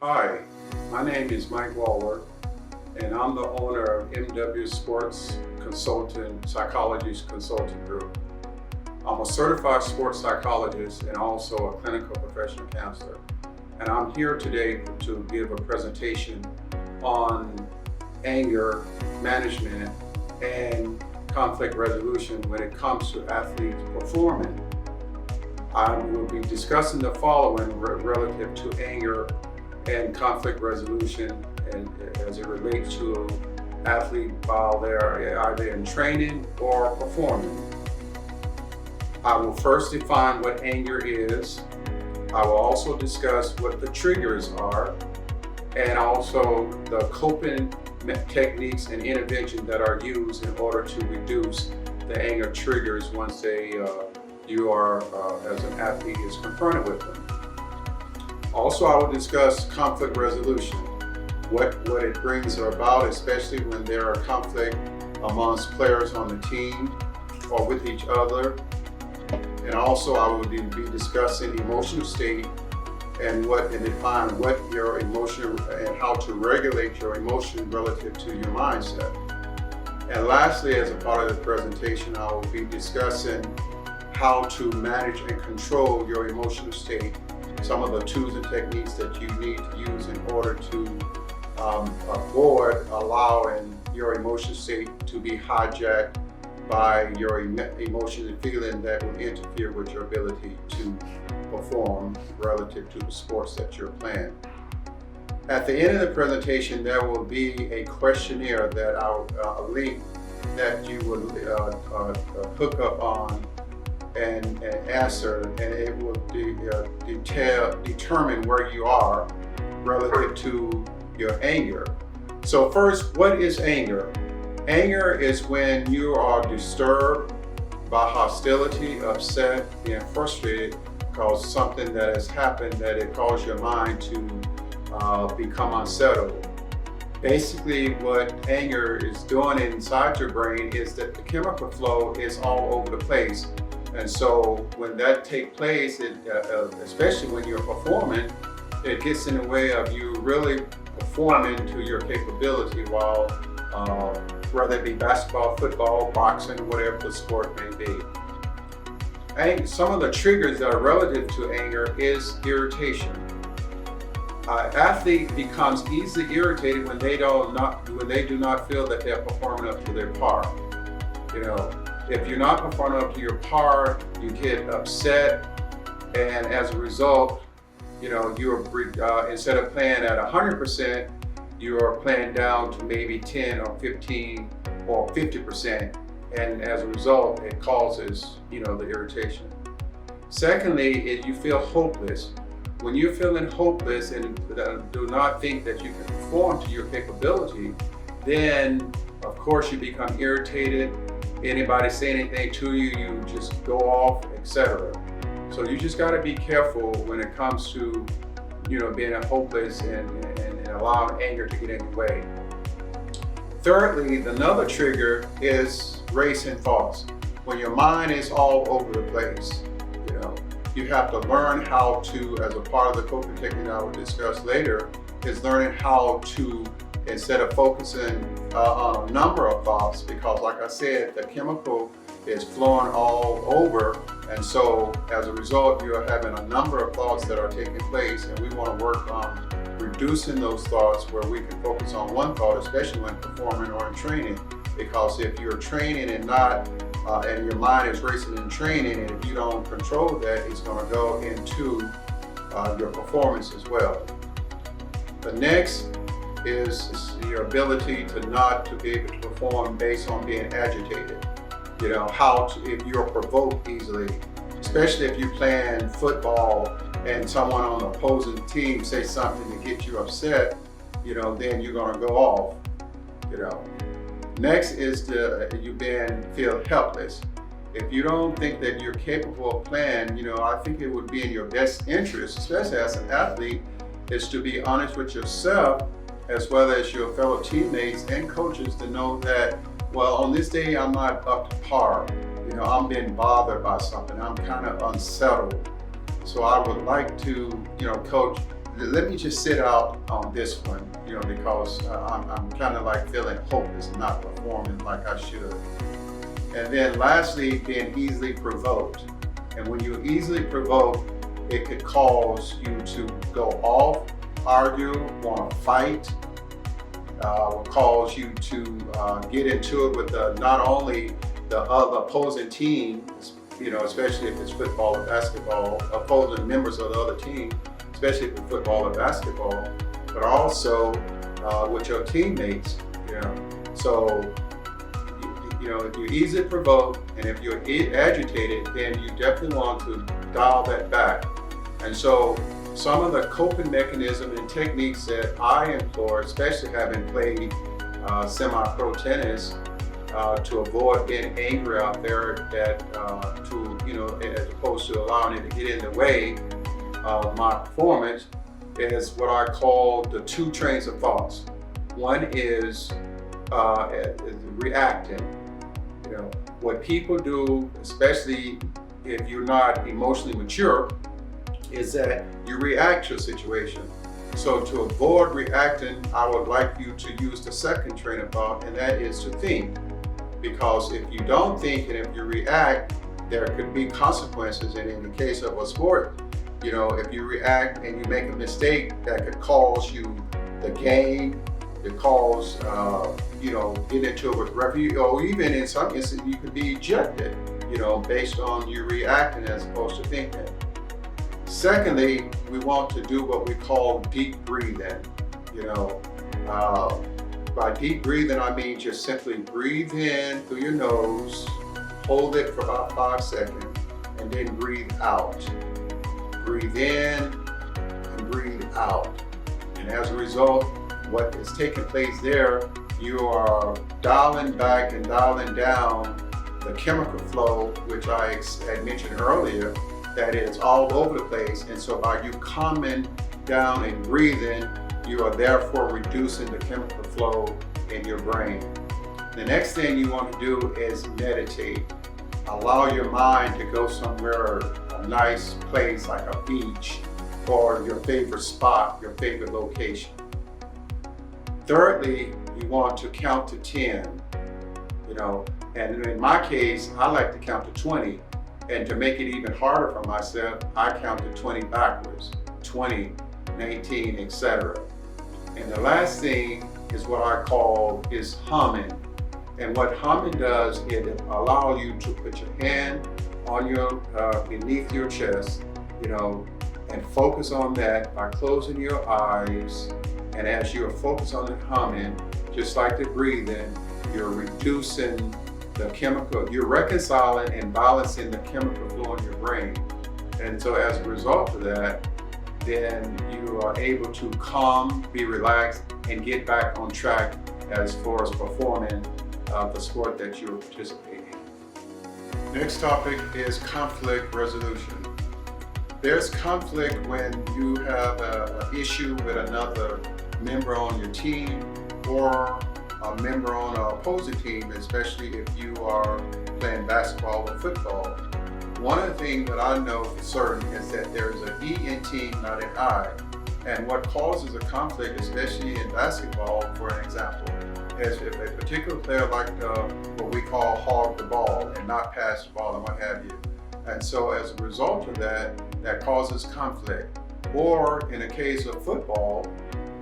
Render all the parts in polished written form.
Hi, my name is Mike Waller, and I'm the owner of MW Sports Consultant Psychologist Consulting Group. I'm a certified sports psychologist and also a clinical professional counselor. And I'm here today to give a presentation on anger management and conflict resolution when it comes to athletes performing. I will be discussing the following relative to anger and conflict resolution and as it relates to athletes while they're either in training or performing. I will first define what anger is. I will also discuss what the triggers are and also the coping techniques and interventions that are used in order to reduce the anger triggers once you are, as an athlete, is confronted with them. Also, I will discuss conflict resolution, what it brings about, especially when there are conflict amongst players on the team or with each other. And also, I will be discussing emotional state and define what your emotion and how to regulate your emotion relative to your mindset. And lastly, as a part of the presentation, I will be discussing how to manage and control your emotional state, some of the tools and techniques that you need to use in order to avoid allowing your emotional state to be hijacked by your emotion and feeling that will interfere with your ability to perform relative to the sports that you're playing. At the end of the presentation, there will be a questionnaire that I'll link that you will hook up on and answer, and it will determine where you are relative to your anger. So first, what is anger? Anger is when you are disturbed by hostility, upset, being frustrated because something that has happened that it caused your mind to become unsettled. Basically, what anger is doing inside your brain is that the chemical flow is all over the place. And so when that takes place, especially when you're performing, it gets in the way of you really performing to your capability while whether it be basketball, football, boxing, whatever the sport may be. Some of the triggers that are relative to anger is irritation. Athlete becomes easily irritated when they do not feel that they're performing up to their par. If you're not performing up to your par, you get upset, and as a result, you're instead of playing at 100%, you are playing down to maybe 10 or 15 or 50%, and as a result, it causes the irritation. Secondly, you feel hopeless. When you're feeling hopeless and do not think that you can perform to your capability, then of course you become irritated. Anybody say anything to you, you just go off, etc. So you just got to be careful when it comes to being hopeless and allowing anger to get in your way. Thirdly, another trigger is racing thoughts. When your mind is all over the place, you have to learn how to, as a part of the coping technique I will discuss later, is learning how to, instead of focusing on a number of thoughts, because like I said, the chemical is flowing all over, and so as a result, you are having a number of thoughts that are taking place, and we want to work on reducing those thoughts where we can focus on one thought, especially when performing or in training. Because if you're training and and your mind is racing in training, and if you don't control that, it's going to go into your performance as well. The next is your ability to be able to perform based on being agitated. If you're provoked easily, especially if you're playing football and someone on the opposing team says something to get you upset, then you're going to go off. Next is you feel helpless. If you don't think that you're capable of playing, I think it would be in your best interest, especially as an athlete, is to be honest with yourself as well as your fellow teammates and coaches to know that, well, on this day I'm not up to par. I'm being bothered by something. I'm kind of unsettled. So I would like to, coach, let me just sit out on this one, because I'm kind of like feeling hopeless and not performing like I should. And then lastly, being easily provoked. And when you're easily provoked, it could cause you to go off, argue, want to fight, will cause you to get into it with not only the other opposing team, especially if it's football or basketball, opposing members of the other team, especially if it's football or basketball, but also with your teammates. So if you're easily provoked and if you're agitated, then you definitely want to dial that back. And so some of the coping mechanisms and techniques that I employ, especially having played semi-pro tennis, to avoid getting angry out there, as opposed to allowing it to get in the way of my performance, is what I call the two trains of thoughts. One is reacting. What people do, especially if you're not emotionally mature, is that you react to a situation. So to avoid reacting, I would like you to use the second train of thought, and that is to think. Because if you don't think and if you react, there could be consequences. And in the case of a sport, if you react and you make a mistake, that could cause you the game, it cause, get into it with referee, or even in some instances, you could be ejected, based on you reacting as opposed to thinking. Secondly, we want to do what we call deep breathing. By deep breathing, I mean just simply breathe in through your nose, hold it for about 5 seconds, and then breathe out. Breathe in and breathe out. And as a result, what is taking place there, you are dialing back and dialing down the chemical flow, which I had mentioned earlier, that is all over the place. And so by you calming down and breathing, you are therefore reducing the chemical flow in your brain. The next thing you want to do is meditate. Allow your mind to go somewhere, a nice place like a beach or your favorite spot, your favorite location. Thirdly, you want to count to 10, and in my case, I like to count to 20. And to make it even harder for myself, I count to 20 backwards, 20, 19, etc. And the last thing is what I call is humming. And what humming does, it allows you to put your hand on your beneath your chest, and focus on that by closing your eyes. And as you're focused on the humming, just like the breathing, you're reducing the chemical, you're reconciling and balancing the chemical flow in your brain. And so as a result of that, then you are able to calm, be relaxed, and get back on track as far as performing the sport that you're participating in. Next topic is conflict resolution. There's conflict when you have an issue with another member on your team or a member on an opposing team, especially if you are playing basketball or football. One of the things that I know for certain is that there's an E in team, not an I. And what causes a conflict, especially in basketball, for an example, is if a particular player likes what we call hog the ball and not pass the ball and what have you. And so as a result of that, that causes conflict. Or in a case of football,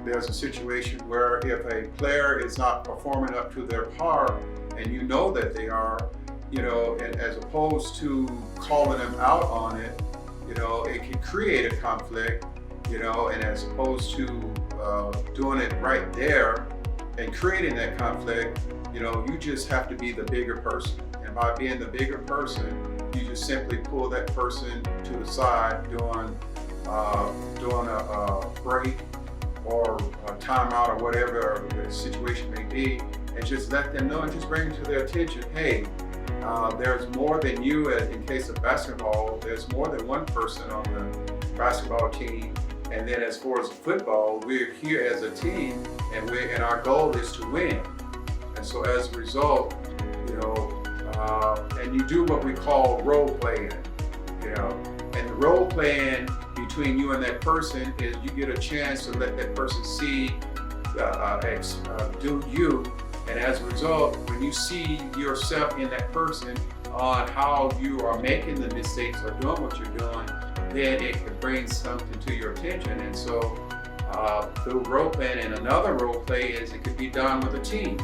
there's a situation where if a player is not performing up to their par, and you know that they are, and as opposed to calling them out on it, it can create a conflict, and as opposed to doing it right there and creating that conflict, you just have to be the bigger person. And by being the bigger person, you just simply pull that person to the side doing a break or a timeout or whatever the situation may be, and just let them know and just bring it to their attention. Hey, there's more than you. In case of basketball, there's more than one person on the basketball team. And then as far as football, we're here as a team, and our goal is to win. And so as a result, and you do what we call role playing, you know. And the role playing between you and that person is you get a chance to let that person see, do you, and as a result, when you see yourself in that person on how you are making the mistakes or doing what you're doing, then it could bring something to your attention. And so through role playing, and another role play is it could be done with a team.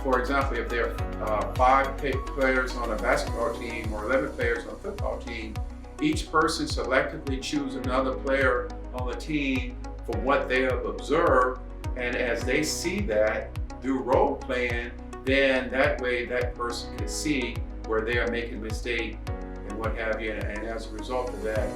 For example, if there are 5 players on a basketball team or 11 players on a football team, each person selectively choose another player on the team for what they have observed, and as they see that through role playing, then that way that person can see where they are making mistakes and what have you, and as a result of that,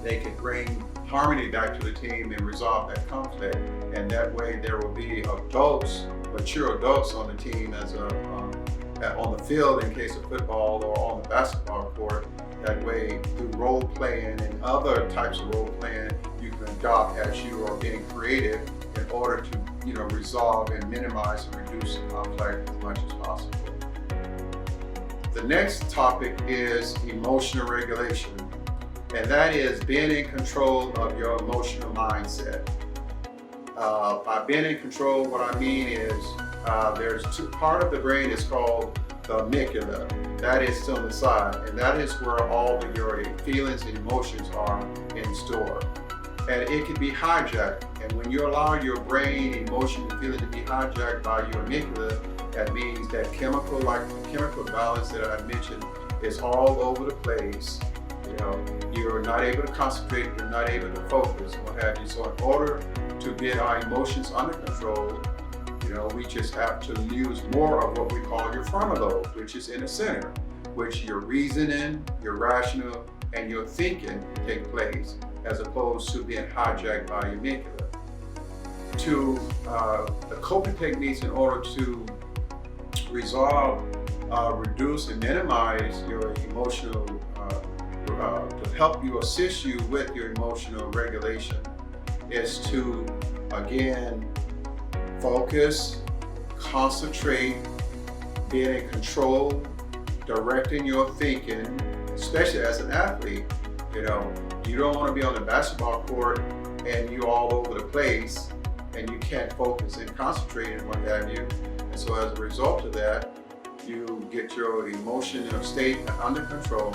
they can bring harmony back to the team and resolve that conflict. And that way there will be adults, mature adults on the team on the field in case of football or on the basketball court. That way, through role playing and other types of role playing, you can adopt as you are being creative in order to, resolve and minimize and reduce the conflict as much as possible. The next topic is emotional regulation, and that is being in control of your emotional mindset. By being in control, what I mean is there's part of the brain is called the amygdala. That is still on the side, and that is where all of your feelings and emotions are in store. And it can be hijacked. And when you allow your brain, emotion, and feeling to be hijacked by your amygdala, that means that chemical balance that I mentioned is all over the place. You're not able to concentrate, you're not able to focus, and what have you. So in order to get our emotions under control, we just have to use more of what we call your frontal lobe, which is in the center, which your reasoning, your rational, and your thinking take place, as opposed to being hijacked by your amygdala. The coping techniques in order to resolve, reduce, and minimize your emotional, to help you, assist you with your emotional regulation, is to, again, focus, concentrate, being in control, directing your thinking, especially as an athlete. You don't want to be on the basketball court and you're all over the place and you can't focus and concentrate and what have you. And so as a result of that, you get your emotional state under control,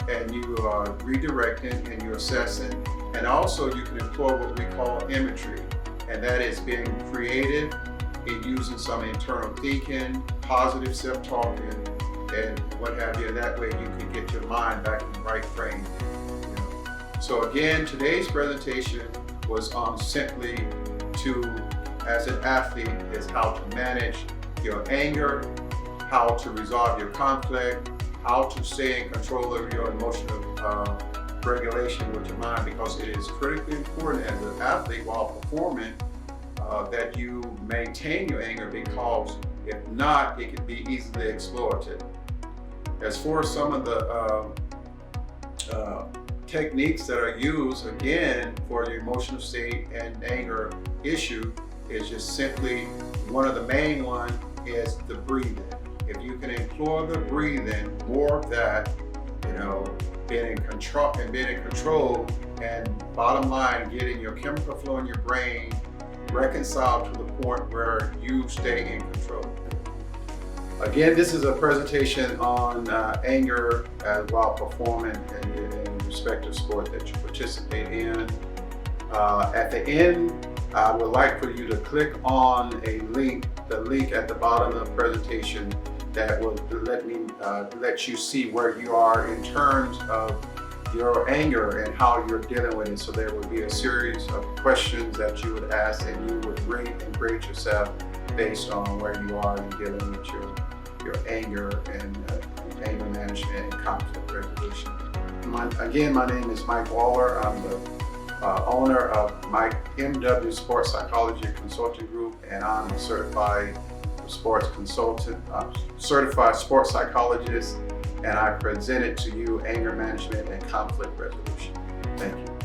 and you are redirecting and you're assessing. And also you can employ what we call imagery, and that is being creative in using some internal thinking, positive self-talking, and what have you. That way you can get your mind back in the right frame. So again, today's presentation was on simply as an athlete, is how to manage your anger, how to resolve your conflict, how to stay in control of your emotional regulation with your mind, because it is critically important as an athlete while performing that you maintain your anger, because if not, it can be easily exploited. As for some of the techniques that are used, again, for the emotional state and anger issue, is just simply, one of the main one is the breathing. If you can employ the breathing, more of that, being in control, and bottom line, getting your chemical flow in your brain reconciled to the point where you stay in control. Again, this is a presentation on anger while performing in respective sport that you participate in. At the end, I would like for you to click on the link at the bottom of the presentation that will let you see where you are in terms of your anger and how you're dealing with it. So there will be a series of questions that you would ask, and you would rate and grade yourself based on where you are in dealing with your anger and anger management and conflict resolution. My name is Mike Waller. I'm the owner of MW Sports Psychology Consulting Group, and I'm a certified sports consultant, certified sports psychologist, and I presented to you anger management and conflict resolution. Thank you.